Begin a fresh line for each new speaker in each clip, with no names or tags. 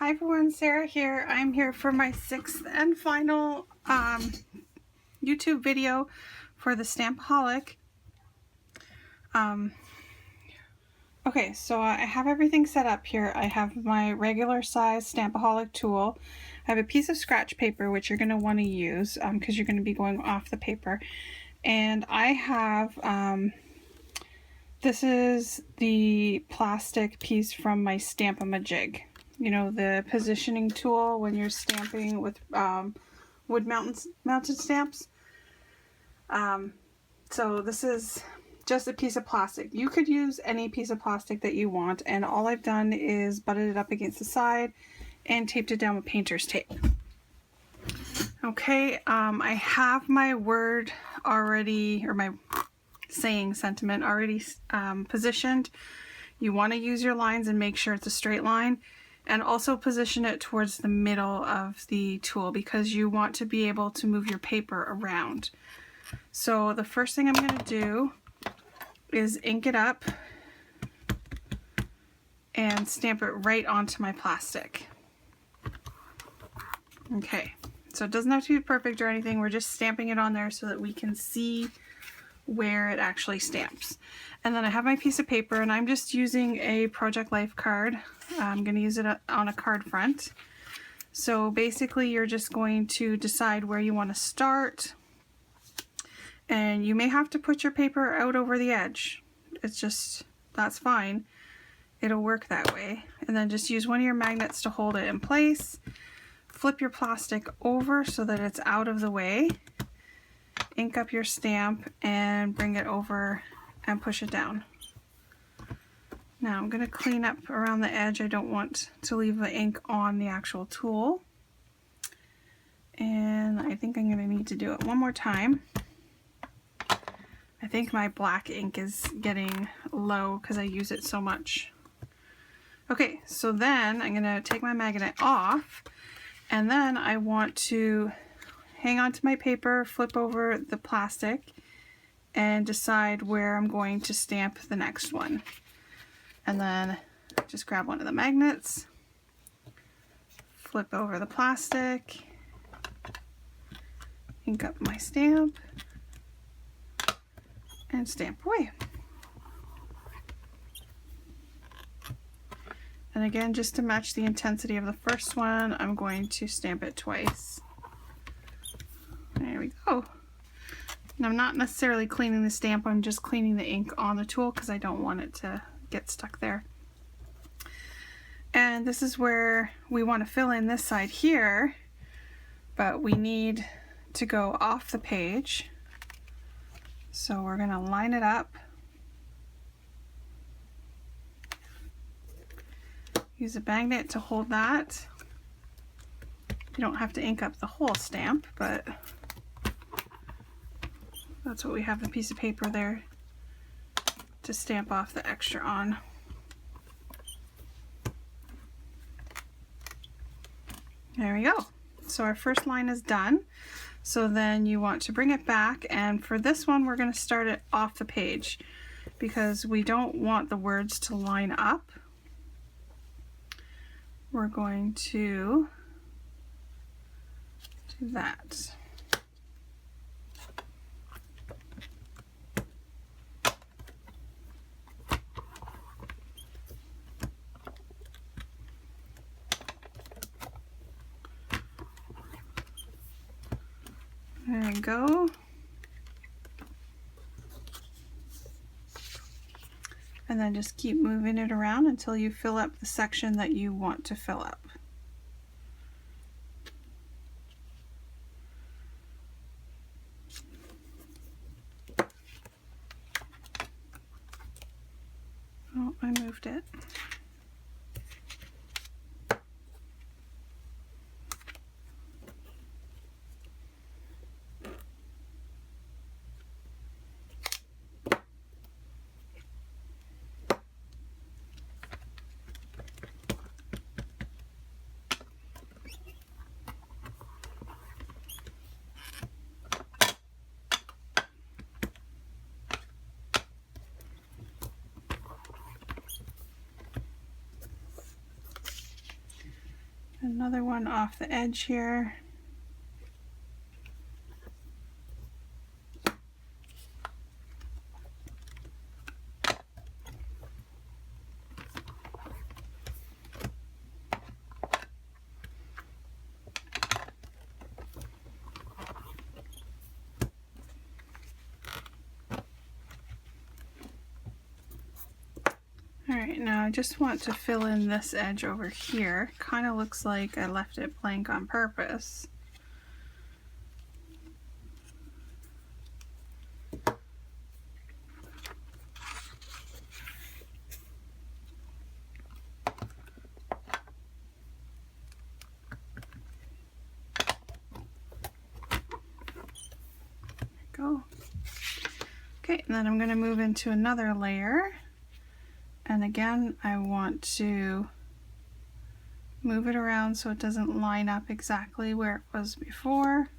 Hi everyone, Sarah here. I'm here for my sixth and final YouTube video for the Stampoholic. Okay, so I have everything set up here. I have my regular size Stampoholic tool. I have a piece of scratch paper which you're going to want to use because you're going to be going off the paper. And I have, this is the plastic piece from my Stamp-A-Ma-Jig. You know, the positioning tool when you're stamping with wood mounted stamps. So this is just a piece of plastic. You could use any piece of plastic that you want, and all I've done is butted it up against the side and taped it down with painter's tape. Okay, I have my word already, or my saying sentiment already positioned. You want to use your lines and make sure it's a straight line. And also position it towards the middle of the tool because you want to be able to move your paper around. So the first thing I'm going to do is ink it up and stamp it right onto my plastic. Okay, so it doesn't have to be perfect or anything. We're just stamping it on there so that we can see where it actually stamps. And then I have my piece of paper, and I'm just using a Project Life card. I'm going to use it on a card front. So basically you're just going to decide where you want to start, and you may have to put your paper out over the edge. It's just, that's fine. It'll work that way. And then just use one of your magnets to hold it in place. Flip your plastic over so that it's out of the way. Ink up your stamp and bring it over and push it down. Now I'm going to clean up around the edge. I don't want to leave the ink on the actual tool. And I think I'm going to need to do it one more time. I think my black ink is getting low because I use it so much. Okay, so then I'm going to take my magnet off, and then I want to hang on to my paper, flip over the plastic, and decide where I'm going to stamp the next one. And then just grab one of the magnets, flip over the plastic, ink up my stamp, and stamp away. And again, just to match the intensity of the first one, I'm going to stamp it twice. There we go. And I'm not necessarily cleaning the stamp, I'm just cleaning the ink on the tool because I don't want it to get stuck there. And this is where we want to fill in this side here, but we need to go off the page. So we're going to line it up. Use a magnet to hold that. You don't have to ink up the whole stamp, but that's what we have, the piece of paper there to stamp off the extra on. There we go. So our first line is done. So then you want to bring it back, and for this one we're going to start it off the page because we don't want the words to line up. We're going to do that. There we go. And then just keep moving it around until you fill up the section that you want to fill up. Oh, I moved it. another one off the edge here. Alright, now I just want to fill in this edge over here. Kind of looks like I left it blank on purpose. Go. Okay, and then I'm going to move into another layer, and again I want to move it around so it doesn't line up exactly where it was before.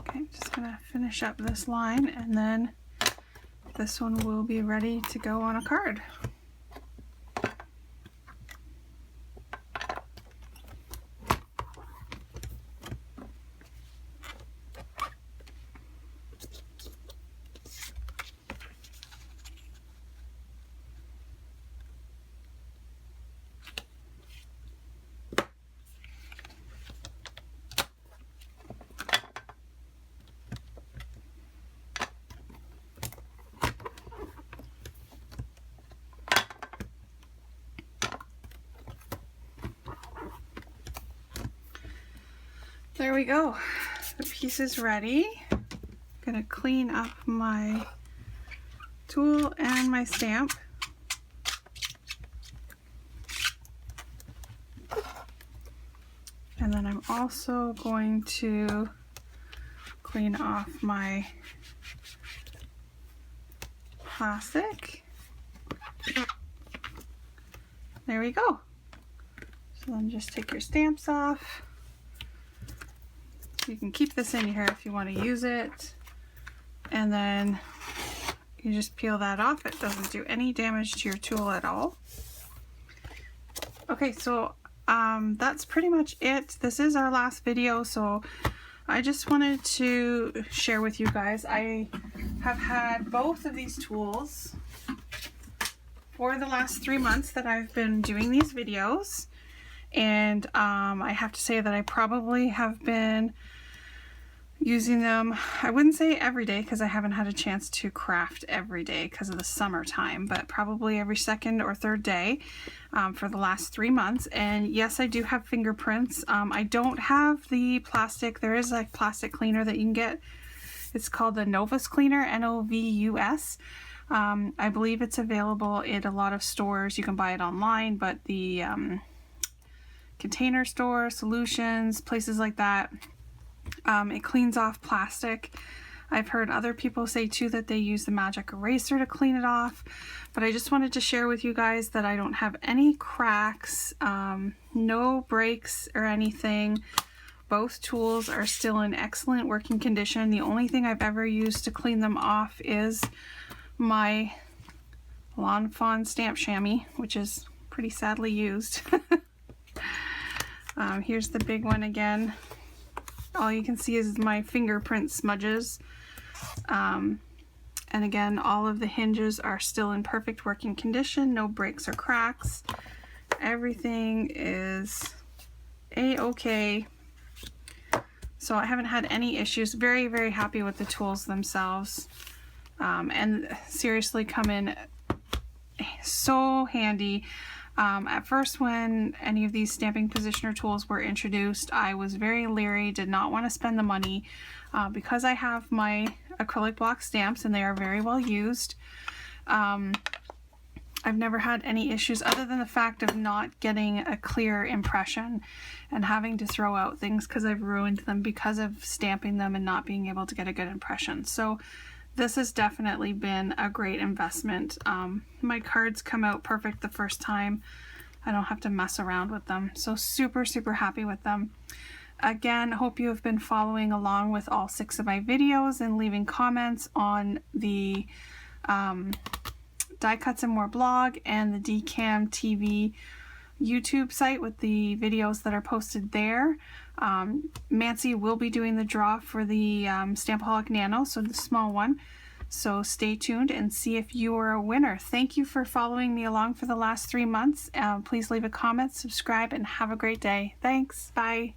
I'm just going to finish up this line, and then this one will be ready to go on a card. There we go. The piece is ready. I'm gonna clean up my tool and my stamp. And then I'm also going to clean off my plastic. There we go. So then just take your stamps off. You can keep this in here if you want to use it, and then you just peel that off. It doesn't do any damage to your tool at all. Okay, so that's pretty much it. This is our last video, so I just wanted to share with you guys. I have had both of these tools for the last 3 months that I've been doing these videos, and I have to say that I probably have been using them, I wouldn't say every day because I haven't had a chance to craft every day because of the summertime, but probably every second or third day for the last 3 months. And yes, I do have fingerprints. I don't have the plastic. There is a plastic cleaner that you can get. It's called the Novus cleaner, N-O-V-U-S. I believe it's available in a lot of stores. You can buy it online, but the Container Store, Solutions, places like that, it cleans off plastic. I've heard other people say too that they use the magic eraser to clean it off, but I just wanted to share with you guys that I don't have any cracks, no breaks or anything. Both tools are still in excellent working condition. The only thing I've ever used to clean them off is my Lawn Fawn stamp chamois, which is pretty sadly used. Here's the big one again. All you can see is my fingerprint smudges. And again, all of the hinges are still in perfect working condition, no breaks or cracks. Everything is a-okay. So I haven't had any issues. Very, very happy with the tools themselves. And seriously come in so handy. At first, when any of these stamping positioner tools were introduced, I was very leery, did not want to spend the money because I have my acrylic block stamps and they are very well used. I I've never had any issues other than the fact of not getting a clear impression and having to throw out things because I've ruined them because of stamping them and not being able to get a good impression. So this has definitely been a great investment. My cards come out perfect the first time. I don't have to mess around with them. So super, super happy with them. Again, hope you have been following along with all 6 of my videos and leaving comments on the Die Cuts and More blog and the DCAM TV YouTube site with the videos that are posted there. Mancy will be doing the draw for the Stampoholic Nano, so the small one. So stay tuned and see if you are a winner. Thank you for following me along for the last 3 months. Please leave a comment, subscribe, and have a great day. Thanks. Bye.